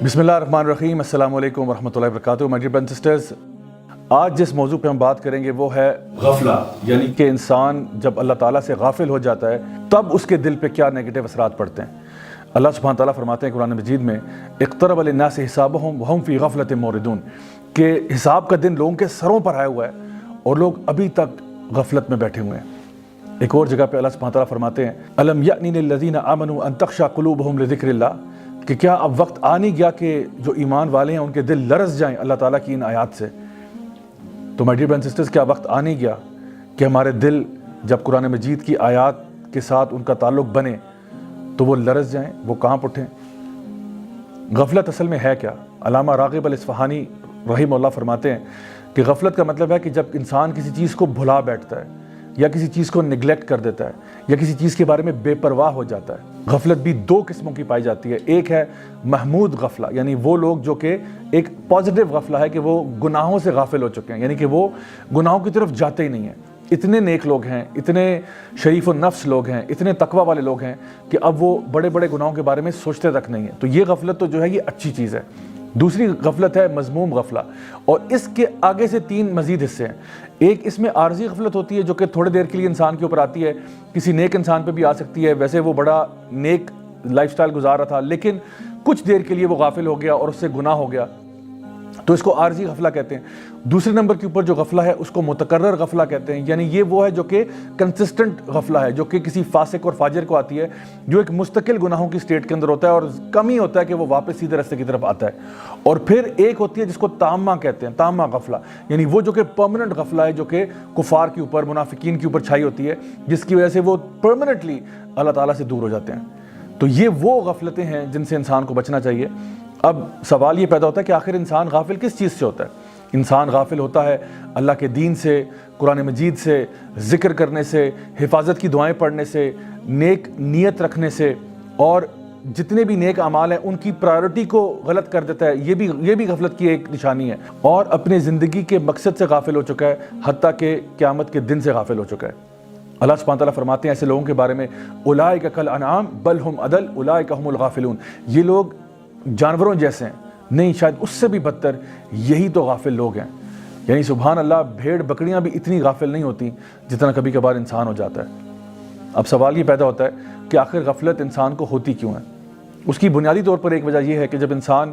بسم اللہ الرحمن الرحیم۔ السلام علیکم ورحمۃ اللہ وبرکاتہ۔ My dear brothers and sisters, آج جس موضوع پہ ہم بات کریں گے وہ ہے غفلہ، یعنی کہ انسان جب اللہ تعالیٰ سے غافل ہو جاتا ہے تب اس کے دل پہ کیا نیگیٹو اثرات پڑتے ہیں۔ اللہ سبحانہ تعالیٰ فرماتے ہیں قرآن مجید میں اقترب للناس حسابهم وهم فی غفلۃ معرضون، کہ حساب کا دن لوگوں کے سروں پر آیا ہوا ہے اور لوگ ابھی تک غفلت میں بیٹھے ہوئے ہیں۔ ایک اور جگہ پہ اللہ سبحانہ تعالیٰ فرماتے ہیں الم یأن للذین آمنوا ان تخشع قلوبهم لذکر اللہ، کہ کیا اب وقت آ نہیں گیا کہ جو ایمان والے ہیں ان کے دل لرز جائیں اللہ تعالیٰ کی ان آیات سے۔ تو my dear brothers and sisters, کیا وقت آ نہیں گیا کہ ہمارے دل جب قرآن مجید کی آیات کے ساتھ ان کا تعلق بنے تو وہ لرز جائیں، وہ کانپ اٹھیں؟ غفلت اصل میں ہے کیا؟ علامہ راغب الاصفہانی رحمہ اللہ فرماتے ہیں کہ غفلت کا مطلب ہے کہ جب انسان کسی چیز کو بھلا بیٹھتا ہے یا کسی چیز کو نگلیکٹ کر دیتا ہے یا کسی چیز کے بارے میں بے پرواہ ہو جاتا ہے۔ غفلت بھی دو قسموں کی پائی جاتی ہے، ایک ہے محمود غفلہ، یعنی وہ لوگ جو کہ ایک پازیٹیو غفلہ ہے کہ وہ گناہوں سے غافل ہو چکے ہیں، یعنی کہ وہ گناہوں کی طرف جاتے ہی نہیں ہیں، اتنے نیک لوگ ہیں، اتنے شریف النفس لوگ ہیں، اتنے تقوی والے لوگ ہیں کہ اب وہ بڑے بڑے گناہوں کے بارے میں سوچتے تک نہیں ہیں۔ تو یہ غفلت تو جو ہے یہ اچھی چیز ہے۔ دوسری غفلت ہے مذموم غفلہ، اور اس کے آگے سے تین مزید حصے ہیں۔ ایک اس میں عارضی غفلت ہوتی ہے جو کہ تھوڑے دیر کے لیے انسان کے اوپر آتی ہے، کسی نیک انسان پہ بھی آ سکتی ہے، ویسے وہ بڑا نیک لائف سٹائل گزار رہا تھا لیکن کچھ دیر کے لیے وہ غافل ہو گیا اور اس سے گناہ ہو گیا، تو اس کو عارضی غفلہ کہتے ہیں۔ دوسرے نمبر کے اوپر جو غفلہ ہے اس کو متکرر غفلہ کہتے ہیں، یعنی یہ وہ ہے جو کہ کنسسٹنٹ غفلہ ہے، جو کہ کسی فاسق اور فاجر کو آتی ہے، جو ایک مستقل گناہوں کی سٹیٹ کے اندر ہوتا ہے اور کم ہی ہوتا ہے کہ وہ واپس سیدھے راستے کی طرف آتا ہے۔ اور پھر ایک ہوتی ہے جس کو تامہ کہتے ہیں، تامہ غفلہ، یعنی وہ جو کہ پرماننٹ غفلہ ہے، جو کہ کفار کے اوپر، منافقین کے اوپر چھائی ہوتی ہے، جس کی وجہ سے وہ پرماننٹلی اللہ تعالیٰ سے دور ہو جاتے ہیں۔ تو یہ وہ غفلتیں ہیں جن سے انسان کو بچنا چاہیے۔ اب سوال یہ پیدا ہوتا ہے کہ آخر انسان غافل کس چیز سے ہوتا ہے؟ انسان غافل ہوتا ہے اللہ کے دین سے، قرآن مجید سے، ذکر کرنے سے، حفاظت کی دعائیں پڑھنے سے، نیک نیت رکھنے سے، اور جتنے بھی نیک اعمال ہیں ان کی پرائیورٹی کو غلط کر دیتا ہے، یہ بھی غفلت کی ایک نشانی ہے، اور اپنے زندگی کے مقصد سے غافل ہو چکا ہے، حتیٰ کہ قیامت کے دن سے غافل ہو چکا ہے۔ اللہ سبحانہ تعالیٰ فرماتے ہیں ایسے لوگوں کے بارے میں اولئک کالانعام بل ہم اضل اولئک هم الغافلون، یہ لوگ جانوروں جیسے ہیں، نہیں شاید اس سے بھی بدتر، یہی تو غافل لوگ ہیں۔ یعنی سبحان اللہ، بھیڑ بکریاں بھی اتنی غافل نہیں ہوتی جتنا کبھی کبھار انسان ہو جاتا ہے۔ اب سوال یہ پیدا ہوتا ہے کہ آخر غفلت انسان کو ہوتی کیوں ہے؟ اس کی بنیادی طور پر ایک وجہ یہ ہے کہ جب انسان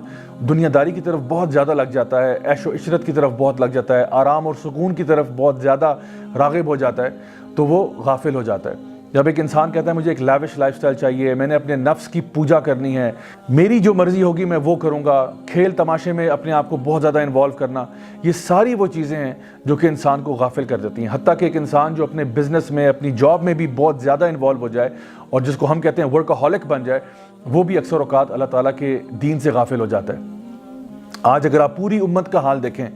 دنیا داری کی طرف بہت زیادہ لگ جاتا ہے، عیش و عشرت کی طرف بہت لگ جاتا ہے، آرام اور سکون کی طرف بہت زیادہ راغب ہو جاتا ہے تو وہ غافل ہو جاتا ہے۔ جب ایک انسان کہتا ہے مجھے ایک لیوش لائف سٹائل چاہیے، میں نے اپنے نفس کی پوجا کرنی ہے، میری جو مرضی ہوگی میں وہ کروں گا، کھیل تماشے میں اپنے آپ کو بہت زیادہ انوالو کرنا، یہ ساری وہ چیزیں ہیں جو کہ انسان کو غافل کر دیتی ہیں۔ حتیٰ کہ ایک انسان جو اپنے بزنس میں، اپنی جاب میں بھی بہت زیادہ انوالو ہو جائے اور جس کو ہم کہتے ہیں ورکہولک بن جائے، وہ بھی اکثر اوقات اللہ تعالیٰ کے دین سے غافل ہو جاتا ہے۔ آج اگر آپ پوری امت کا حال دیکھیں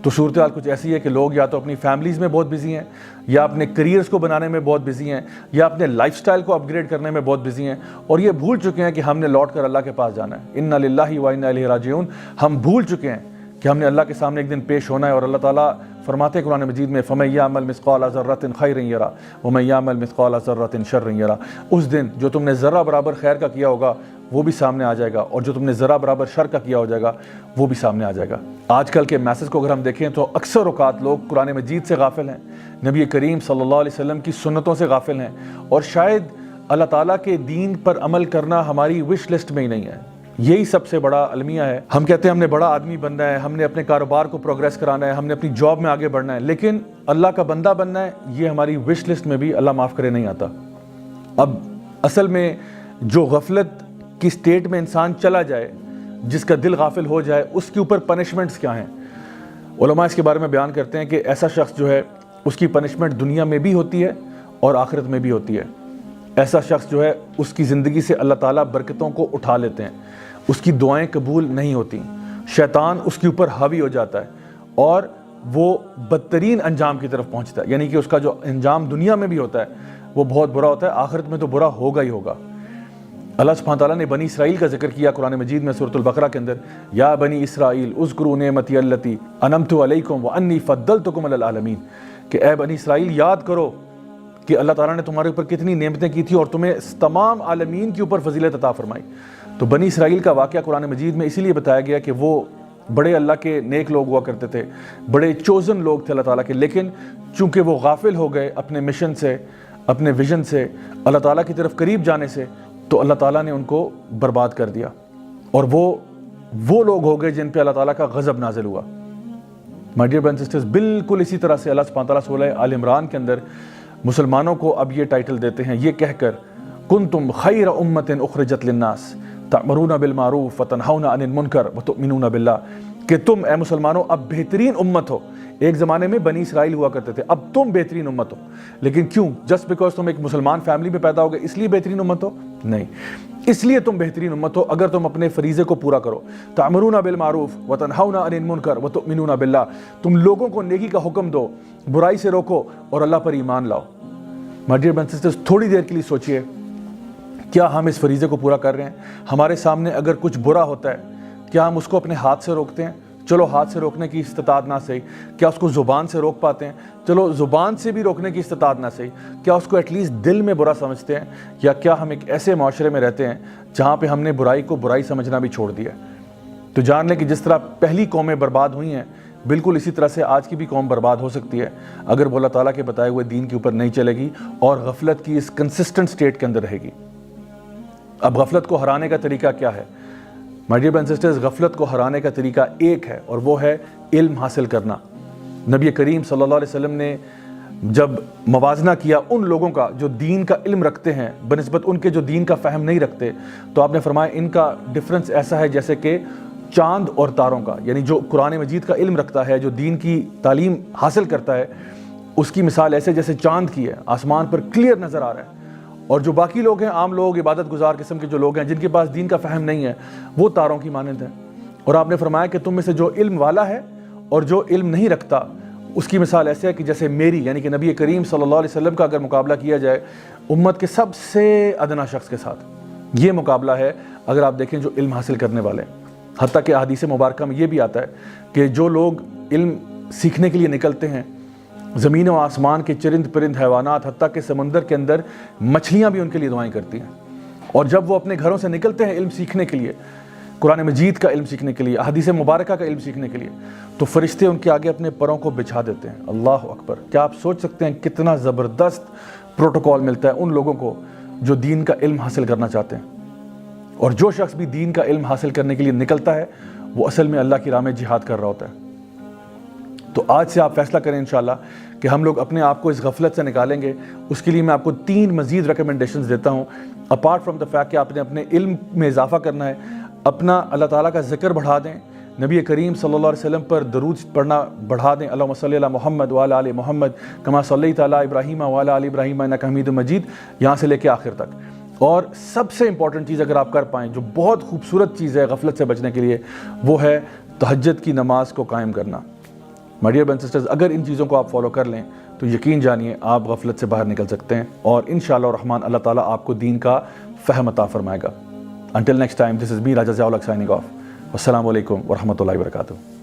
تو صورتحال کچھ ایسی ہے کہ لوگ یا تو اپنی فیملیز میں بہت بزی ہیں، یا اپنے کریئرز کو بنانے میں بہت بزی ہیں، یا اپنے لائف سٹائل کو اپ گریڈ کرنے میں بہت بزی ہیں، اور یہ بھول چکے ہیں کہ ہم نے لوٹ کر اللہ کے پاس جانا ہے۔ انا للہ و انا الیہ راجعون، ہم بھول چکے ہیں کہ ہم نے اللہ کے سامنے ایک دن پیش ہونا ہے، اور اللہ تعالیٰ فرماتے ہیں قرآن مجید میں فَمَن يَعْمَلْ مِثْقَالَ ذَرَّةٍ خَيْرٍ يَرَهُ وَمَن يَعْمَلْ مِثْقَالَ ذَرَّةٍ شَرٍّ يَرَهُ، اس دن جو تم نے ذرہ برابر خیر کا کیا ہوگا وہ بھی سامنے آ جائے گا، اور جو تم نے ذرہ برابر شر کا کیا ہو جائے گا وہ بھی سامنے آ جائے گا۔ آج کل کے میسج کو اگر ہم دیکھیں تو اکثر اوقات لوگ قرآن مجید سے غافل ہیں، نبی کریم صلی اللہ علیہ وسلم کی سنتوں سے غافل ہیں، اور شاید اللہ تعالیٰ کے دین پر عمل کرنا ہماری وش لسٹ میں ہی نہیں ہے۔ یہی سب سے بڑا المیہ ہے۔ ہم کہتے ہیں ہم نے بڑا آدمی بننا ہے، ہم نے اپنے کاروبار کو پروگریس کرانا ہے، ہم نے اپنی جاب میں آگے بڑھنا ہے، لیکن اللہ کا بندہ بننا ہے، یہ ہماری وش لسٹ میں بھی اللہ معاف کرے نہیں آتا۔ اب اصل میں جو غفلت کی سٹیٹ میں انسان چلا جائے، جس کا دل غافل ہو جائے، اس کے اوپر پنشمنٹس کیا ہیں؟ علماء اس کے بارے میں بیان کرتے ہیں کہ ایسا شخص جو ہے اس کی پنشمنٹ دنیا میں بھی ہوتی ہے اور آخرت میں بھی ہوتی ہے۔ ایسا شخص جو ہے اس کی زندگی سے اللہ تعالیٰ برکتوں کو اٹھا لیتے ہیں، اس کی دعائیں قبول نہیں ہوتی، شیطان اس کے اوپر حاوی ہو جاتا ہے اور وہ بدترین انجام کی طرف پہنچتا ہے، یعنی کہ اس کا جو انجام دنیا میں بھی ہوتا ہے وہ بہت برا ہوتا ہے، آخرت میں تو برا ہوگا ہی ہوگا۔ اللہ سبحانہ تعالیٰ نے بنی اسرائیل کا ذکر کیا قرآن مجید میں سورۃ البقرہ کے اندر، یا بنی اسرائیل اذکروا نعمتی التی انعمت علیکم وانی فضلتکم علی العالمین، کہ اے بنی اسرائیل یاد کرو کہ اللہ تعالیٰ نے تمہارے اوپر کتنی نعمتیں کی تھی اور تمہیں تمام عالمین کے اوپر فضیلت عطا فرمائی۔ تو بنی اسرائیل کا واقعہ قرآن مجید میں اسی لیے بتایا گیا کہ وہ بڑے اللہ کے نیک لوگ ہوا کرتے تھے، بڑے چوزن لوگ تھے اللہ تعالیٰ کے، لیکن چونکہ وہ غافل ہو گئے اپنے مشن سے، اپنے ویژن سے، اللہ تعالیٰ کی طرف قریب جانے سے، تو اللہ تعالیٰ نے ان کو برباد کر دیا، اور وہ لوگ ہو گئے جن پہ اللہ تعالیٰ کا غضب نازل ہوا۔ My dear brothers and sisters, بالکل اسی طرح سے اللہ سبحانہ تعالیٰ سورہ آل عمران کے اندر مسلمانوں کو اب یہ ٹائٹل دیتے ہیں، یہ کہہ کر کنتم خیر امۃ اخرجت للناس تأمرون بالمعروف وتنہون عن المنکر وتؤمنون باللہ، کہ تم اے مسلمانوں اب بہترین امت ہو۔ ایک زمانے میں بنی اسرائیل ہوا کرتے تھے، اب تم بہترین امت ہو، لیکن کیوں؟ جسٹ بیکاز تم ایک مسلمان فیملی میں پیدا ہو گئے اس لیے بہترین امت ہو؟ نہیں، اس لیے تم بہترین امت ہو اگر تم اپنے فریضے کو پورا کرو۔ تأمرون بالمعروف وتنہون عن المنکر وتؤمنون باللہ، تم لوگوں کو نیکی کا حکم دو، برائی سے روکو اور اللہ پر ایمان لاؤ۔ My dear brothers and sisters, تھوڑی دیر کے لیے سوچئے، کیا ہم اس فریضے کو پورا کر رہے ہیں؟ ہمارے سامنے اگر کچھ برا ہوتا ہے، کیا ہم اس کو اپنے ہاتھ سے روکتے ہیں؟ چلو ہاتھ سے روکنے کی استطاعت نہ صحیح، کیا اس کو زبان سے روک پاتے ہیں؟ چلو زبان سے بھی روکنے کی استطاعت نہ صحیح، کیا اس کو ایٹ لیسٹ دل میں برا سمجھتے ہیں؟ یا کیا ہم ایک ایسے معاشرے میں رہتے ہیں جہاں پہ ہم نے برائی کو برائی سمجھنا بھی چھوڑ دیا ہے؟ تو جان لیں کہ جس طرح پہلی قومیں برباد ہوئی ہیں، بالکل اسی طرح سے آج کی بھی قوم برباد ہو سکتی ہے اگر وہ اللہ تعالیٰ کے بتائے ہوئے دین کے اوپر نہیں چلے گی اور غفلت کی اس کنسسٹنٹ سٹیٹ کے اندر رہے گی۔ اب غفلت کو ہرانے کا طریقہ کیا ہے؟ My dear brothers and sisters, غفلت کو ہرانے کا طریقہ ایک ہے، اور وہ ہے علم حاصل کرنا۔ نبی کریم صلی اللہ علیہ وسلم نے جب موازنہ کیا ان لوگوں کا جو دین کا علم رکھتے ہیں بنسبت ان کے جو دین کا فہم نہیں رکھتے، تو آپ نے فرمایا ان کا ڈفرنس ایسا ہے جیسے کہ چاند اور تاروں کا، یعنی جو قرآن مجید کا علم رکھتا ہے، جو دین کی تعلیم حاصل کرتا ہے، اس کی مثال ایسے جیسے چاند کی ہے، آسمان پر کلیئر نظر آ رہا ہے، اور جو باقی لوگ ہیں، عام لوگ، عبادت گزار قسم کے جو لوگ ہیں جن کے پاس دین کا فہم نہیں ہے، وہ تاروں کی مانند ہیں۔ اور آپ نے فرمایا کہ تم میں سے جو علم والا ہے اور جو علم نہیں رکھتا، اس کی مثال ایسے ہے کہ جیسے میری، یعنی کہ نبی کریم صلی اللہ علیہ وسلم کا اگر مقابلہ کیا جائے امت کے سب سے ادنا شخص کے ساتھ، یہ مقابلہ ہے اگر آپ دیکھیں جو علم حاصل کرنے والے ہیں۔ حتیٰ کہ احادیث مبارکہ میں یہ بھی آتا ہے کہ جو لوگ علم سیکھنے کے لیے نکلتے ہیں، زمین و آسمان کے چرند پرند حیوانات، حتیٰ کہ سمندر کے اندر مچھلیاں بھی ان کے لیے دعائیں کرتی ہیں، اور جب وہ اپنے گھروں سے نکلتے ہیں علم سیکھنے کے لیے، قرآن مجید کا علم سیکھنے کے لیے، احادیث مبارکہ کا علم سیکھنے کے لیے، تو فرشتے ان کے آگے اپنے پروں کو بچھا دیتے ہیں۔ اللہ اکبر! کیا آپ سوچ سکتے ہیں کتنا زبردست پروٹوکول ملتا ہے ان لوگوں کو جو دین کا علم حاصل کرنا چاہتے ہیں؟ اور جو شخص بھی دین کا علم حاصل کرنے کے لیے نکلتا ہے وہ اصل میں اللہ کی راہ میں جہاد کر رہا ہوتا ہے۔ تو آج سے آپ فیصلہ کریں انشاءاللہ کہ ہم لوگ اپنے آپ کو اس غفلت سے نکالیں گے۔ اس کے لیے میں آپ کو 3 مزید ریکمنڈیشنز دیتا ہوں، اپارٹ فرام دا فیکٹ کہ آپ نے اپنے علم میں اضافہ کرنا ہے، اپنا اللہ تعالیٰ کا ذکر بڑھا دیں، نبی کریم صلی اللہ علیہ وسلم پر درود پڑھنا بڑھا دیں، اللہم صلی علی محمد وعلی آل محمد کما صلیت علی ابراہیم وعلی آل ابراہیم انک حمید مجید، یہاں سے لے کے آخر تک۔ اور سب سے امپورٹنٹ چیز اگر آپ کر پائیں، جو بہت خوبصورت چیز ہے غفلت سے بچنے کے لیے، وہ ہے تہجد کی نماز کو قائم کرنا۔ My dear brothers and sisters, اگر ان چیزوں کو آپ فالو کر لیں تو یقین جانیے آپ غفلت سے باہر نکل سکتے ہیں، اور انشاءاللہ الرحمن اللہ تعالیٰ آپ کو دین کا فہم عطا فرمائے گا۔ Until next time, this is me, Raja Ziaul Haq, signing off. Wassalamu alaikum wa rahmatullahi wa barakatuh.